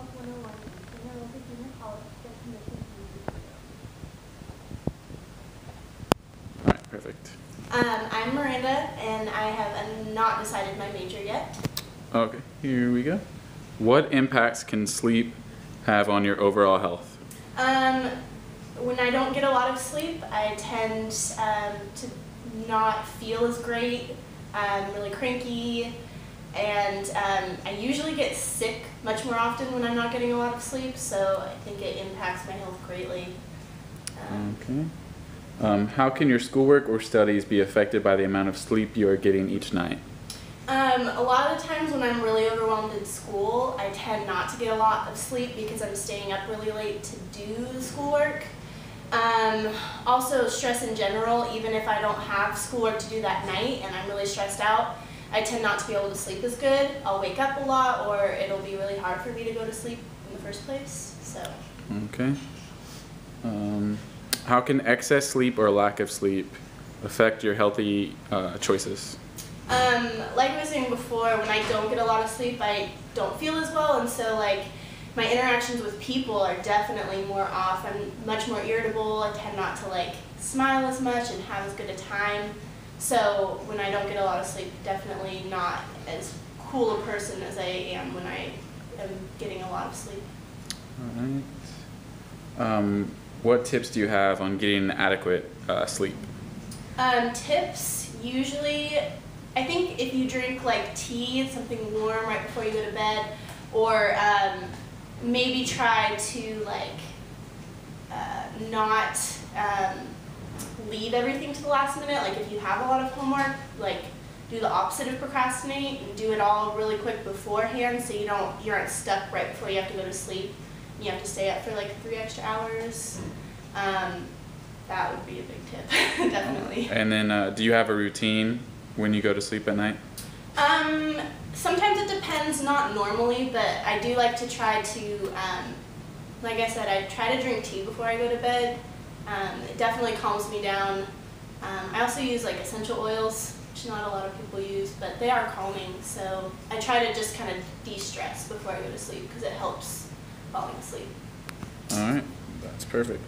MAH00151 Junior College definition. All right, perfect. I'm Miranda, and I have not decided my major yet. Okay, here we go. What impacts can sleep have on your overall health? When I don't get a lot of sleep, I tend to not feel as great. I'm really cranky, and I usually get sick much more often when I'm not getting a lot of sleep, so I think it impacts my health greatly. Okay. How can your schoolwork or studies be affected by the amount of sleep you are getting each night? A lot of times when I'm really overwhelmed in school, I tend not to get a lot of sleep because I'm staying up really late to do the schoolwork. Also, stress in general, even if I don't have schoolwork to do that night and I'm really stressed out, I tend not to be able to sleep as good. I'll wake up a lot, or it'll be really hard for me to go to sleep in the first place. So. Okay. How can excess sleep or lack of sleep affect your healthy choices? Like I was saying before, when I don't get a lot of sleep, I don't feel as well, and so like my interactions with people are definitely more off. I'm much more irritable. I tend not to like smile as much and have as good a time. So when I don't get a lot of sleep, definitely not as cool a person as I am when I am getting a lot of sleep. All right. What tips do you have on getting adequate sleep? Tips, usually, I think if you drink like tea, something warm right before you go to bed, or maybe try to like not leave everything to the last minute. Like if you have a lot of homework, like do the opposite of procrastinate and do it all really quick beforehand, so you aren't stuck right before you have to go to sleep. You have to stay up for like 3 extra hours. That would be a big tip, definitely. And then do you have a routine when you go to sleep at night? Sometimes it depends, not normally, but I do like to try to, like I said, I try to drink tea before I go to bed. It definitely calms me down. I also use like essential oils, which not a lot of people use, but they are calming, so I try to just kind of de-stress before I go to sleep because it helps falling asleep. All right, that's perfect.